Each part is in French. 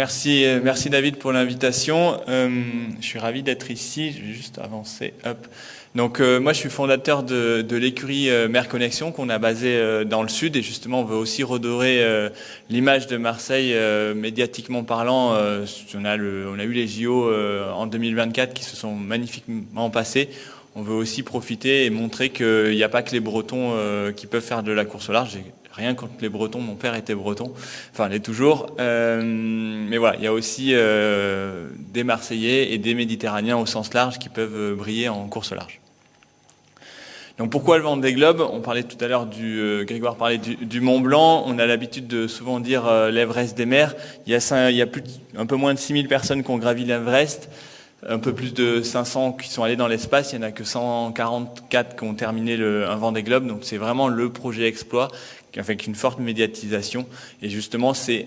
merci David pour l'invitation. Je suis ravi d'être ici. Je vais juste avancer. Hop. Donc moi je suis fondateur de l'écurie Mer Connexion qu'on a basée dans le sud et justement on veut aussi redorer l'image de Marseille médiatiquement parlant. On a eu les JO en 2024 qui se sont magnifiquement passés. On veut aussi profiter et montrer qu'il n'y a pas que les Bretons qui peuvent faire de la course au large. J'ai rien contre les Bretons, mon père était breton, enfin l'est toujours. Mais voilà, il y a aussi des Marseillais et des Méditerranéens au sens large qui peuvent briller en course au large. Donc pourquoi le Vendée Globe ? On parlait tout à l'heure Grégoire parlait du Mont Blanc. On a l'habitude de souvent dire l'Everest des mers. Il y a un peu moins de 6000 personnes qui ont gravi l'Everest. Un peu plus de 500 qui sont allés dans l'espace. Il n'y en a que 144 qui ont terminé un Vendée Globe. Donc c'est vraiment le projet exploit avec une forte médiatisation. Et justement, c'est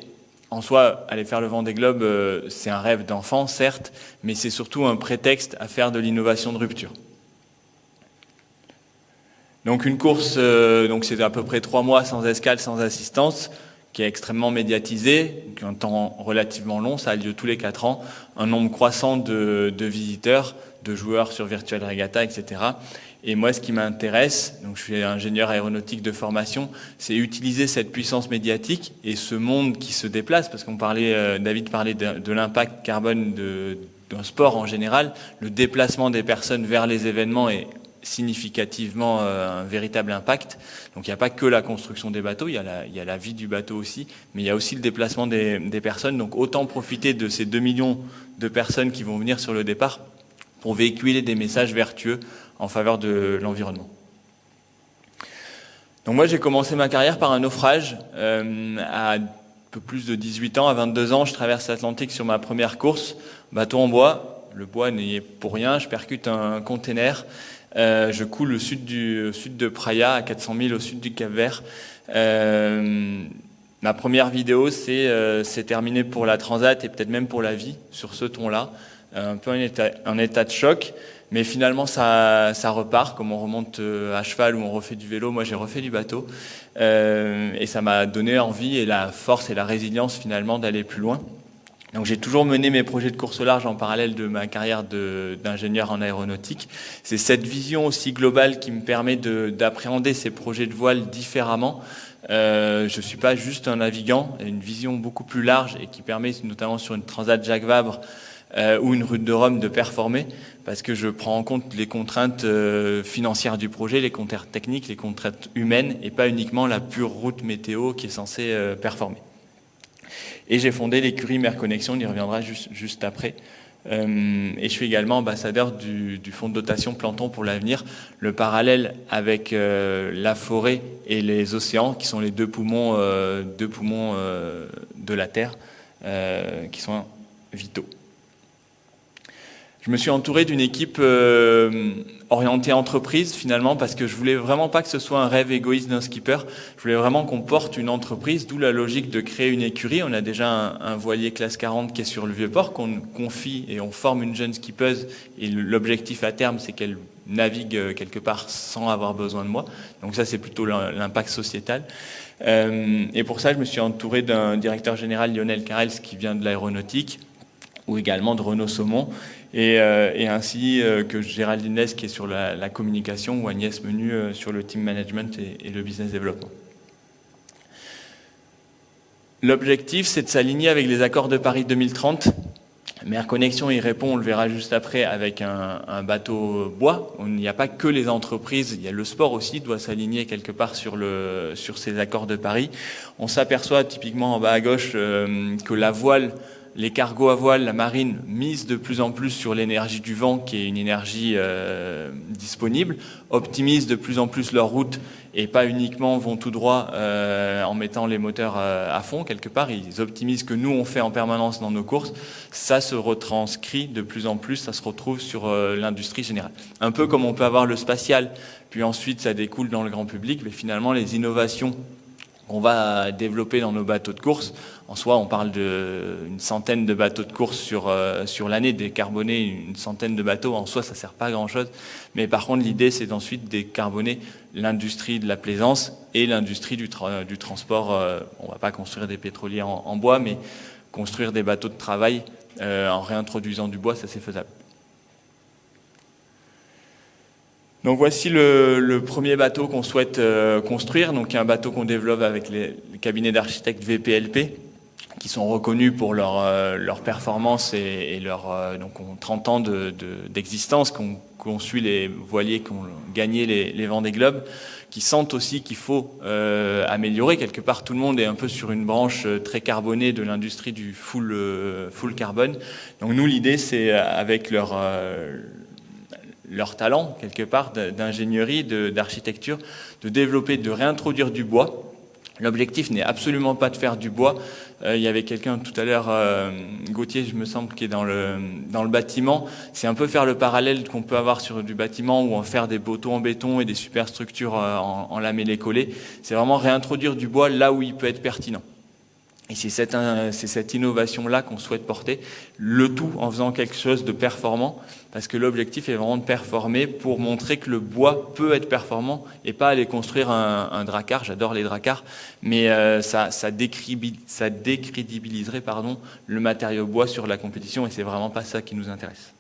en soi, aller faire le Vendée Globe, c'est un rêve d'enfant, certes, mais c'est surtout un prétexte à faire de l'innovation de rupture. Donc une course, donc c'est à peu près 3 mois sans escale, sans assistance, qui est extrêmement médiatisée, qui a un temps relativement long, ça a lieu tous les 4 ans, un nombre croissant de visiteurs, de joueurs sur Virtual Regatta, etc. Et moi, ce qui m'intéresse, donc je suis ingénieur aéronautique de formation, c'est utiliser cette puissance médiatique et ce monde qui se déplace, parce David parlait de l'impact carbone d'un sport en général, le déplacement des personnes vers les événements est significativement un véritable impact. Donc il n'y a pas que la construction des bateaux, il y a la vie du bateau aussi, mais il y a aussi le déplacement des personnes. Donc autant profiter de ces 2 millions de personnes qui vont venir sur le départ pour véhiculer des messages vertueux en faveur de l'environnement. Donc moi j'ai commencé ma carrière par un naufrage à un peu plus de 18 ans, à 22 ans, je traverse l'Atlantique sur ma première course, bateau en bois, le bois n'y est pour rien, je percute un container. Je coule au sud de Praia, à 400 000 au sud du Cap-Vert. Ma première vidéo, c'est terminé pour la Transat et peut-être même pour la vie, sur ce ton-là. Un peu en état de choc, mais finalement ça repart, comme on remonte à cheval ou on refait du vélo. Moi j'ai refait du bateau et ça m'a donné envie et la force et la résilience finalement d'aller plus loin. Donc j'ai toujours mené mes projets de course au large en parallèle de ma carrière d'ingénieur en aéronautique. C'est cette vision aussi globale qui me permet d'appréhender ces projets de voile différemment. Je suis pas juste un navigant, une vision beaucoup plus large et qui permet notamment sur une Transat Jacques Vabre ou une route de Rome de performer, parce que je prends en compte les contraintes financières du projet, les contraintes techniques, les contraintes humaines, et pas uniquement la pure route météo qui est censée performer. Et j'ai fondé l'écurie Mer Connexion, on y reviendra juste après. Et je suis également ambassadeur du fonds de dotation Plancton pour l'avenir, le parallèle avec la forêt et les océans, qui sont les deux poumons de la Terre, qui sont vitaux. Je me suis entouré d'une équipe orientée entreprise finalement parce que je voulais vraiment pas que ce soit un rêve égoïste d'un skipper. Je voulais vraiment qu'on porte une entreprise, d'où la logique de créer une écurie. On a déjà un voilier classe 40 qui est sur le Vieux-Port, qu'on confie et on forme une jeune skippeuse. Et l'objectif à terme, c'est qu'elle navigue quelque part sans avoir besoin de moi. Donc ça, c'est plutôt l'impact sociétal. Et pour ça, je me suis entouré d'un directeur général, Lionel Carrels, qui vient de l'aéronautique, ou également de Renaud Saumon, et ainsi que Géraldine Lès qui est sur la communication, ou Agnès Menu sur le team management et le business development. L'objectif, c'est de s'aligner avec les accords de Paris 2030. Mer Connexion y répond, on le verra juste après, avec un bateau bois. Il n'y a pas que les entreprises, il y a le sport aussi, doit s'aligner quelque part sur ces accords de Paris. On s'aperçoit typiquement en bas à gauche que la voile, les cargos à voile, la marine mise de plus en plus sur l'énergie du vent, qui est une énergie disponible, optimisent de plus en plus leur route et pas uniquement vont tout droit en mettant les moteurs à fond quelque part. Ils optimisent ce que nous on fait en permanence dans nos courses. Ça se retranscrit de plus en plus, ça se retrouve sur l'industrie générale. Un peu comme on peut avoir le spatial, puis ensuite ça découle dans le grand public, mais finalement les innovations qu'on va développer dans nos bateaux de course. En soi, on parle d'une centaine de bateaux de course sur l'année, décarboner une centaine de bateaux. En soi, ça sert pas à grand-chose. Mais par contre, l'idée, c'est d'ensuite décarboner l'industrie de la plaisance et l'industrie du transport. On va pas construire des pétroliers en bois, mais construire des bateaux de travail en réintroduisant du bois, ça c'est faisable. Donc voici le premier bateau qu'on souhaite construire, donc un bateau qu'on développe avec les cabinets d'architectes VPLP, qui sont reconnus pour leur performance et donc ont 30 ans d'existence, qu'on suit les voiliers qui ont gagné les Vendée Globe, qui sentent aussi qu'il faut améliorer. Quelque part, tout le monde est un peu sur une branche très carbonée de l'industrie du full carbone. Donc nous, l'idée, c'est avec leur talent, quelque part, d'ingénierie, d'architecture, de développer, de réintroduire du bois. L'objectif n'est absolument pas de faire du bois. Il y avait quelqu'un tout à l'heure, Gauthier, je me semble, qui est dans le bâtiment. C'est un peu faire le parallèle qu'on peut avoir sur du bâtiment ou en faire des poteaux en béton et des superstructures en lamellé collé. C'est vraiment réintroduire du bois là où il peut être pertinent. Et c'est cette innovation-là qu'on souhaite porter, le tout en faisant quelque chose de performant, parce que l'objectif est vraiment de performer pour montrer que le bois peut être performant et pas aller construire un dracar. J'adore les dracars, mais ça décrédibiliserait le matériau bois sur la compétition, et c'est vraiment pas ça qui nous intéresse.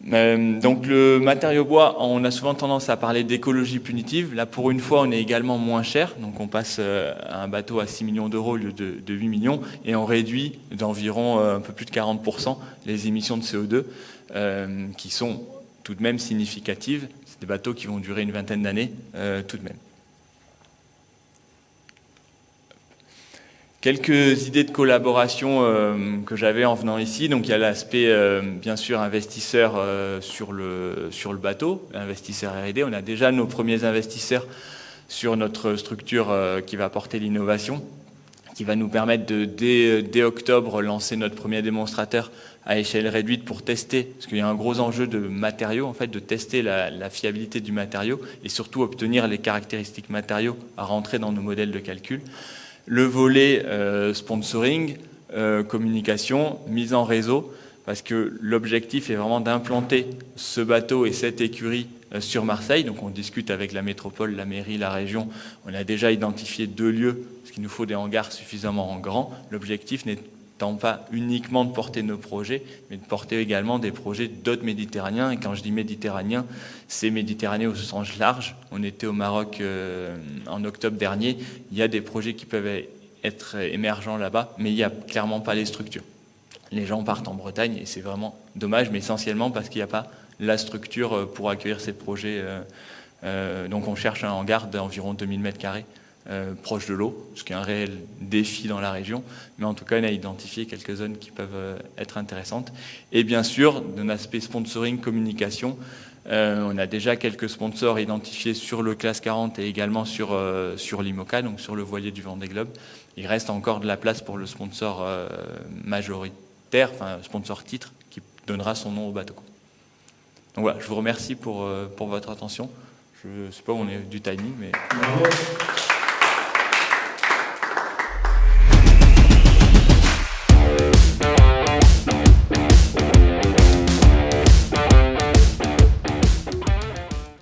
Donc le matériau bois, on a souvent tendance à parler d'écologie punitive. Là, pour une fois, on est également moins cher. Donc on passe à un bateau à 6 millions d'euros au lieu de 8 millions, et on réduit d'environ un peu plus de 40% les émissions de CO2 qui sont tout de même significatives. C'est des bateaux qui vont durer une vingtaine d'années tout de même. Quelques idées de collaboration que j'avais en venant ici. Donc il y a l'aspect bien sûr investisseur sur le bateau, investisseur R&D. On a déjà nos premiers investisseurs sur notre structure qui va porter l'innovation, qui va nous permettre de dès octobre lancer notre premier démonstrateur à échelle réduite pour tester, parce qu'il y a un gros enjeu de matériaux, en fait, de tester la fiabilité du matériau et surtout obtenir les caractéristiques matériaux à rentrer dans nos modèles de calcul. Le volet sponsoring, communication, mise en réseau, parce que l'objectif est vraiment d'implanter ce bateau et cette écurie sur Marseille. Donc on discute avec la métropole, la mairie, la région. On a déjà identifié 2 lieux, parce qu'il nous faut des hangars suffisamment grands. L'objectif n'étant pas uniquement de porter nos projets, mais de porter également des projets d'autres méditerranéens. Et quand je dis méditerranéen, c'est méditerranéen au sens large. On était au Maroc en octobre dernier. Il y a des projets qui peuvent être émergents là-bas, mais il n'y a clairement pas les structures. Les gens partent en Bretagne et c'est vraiment dommage, mais essentiellement parce qu'il n'y a pas la structure pour accueillir ces projets. Donc on cherche un hangar d'environ 2000 m². Proche de l'eau, ce qui est un réel défi dans la région, mais en tout cas on a identifié quelques zones qui peuvent être intéressantes. Et bien sûr, d'un aspect sponsoring, communication, on a déjà quelques sponsors identifiés sur le Classe 40 et également sur l'IMOCA, donc sur le voilier du Vendée Globe. Il reste encore de la place pour le sponsor majoritaire, enfin sponsor titre, qui donnera son nom au bateau. Donc voilà, je vous remercie pour votre attention. Je ne sais pas où on est du timing, mais...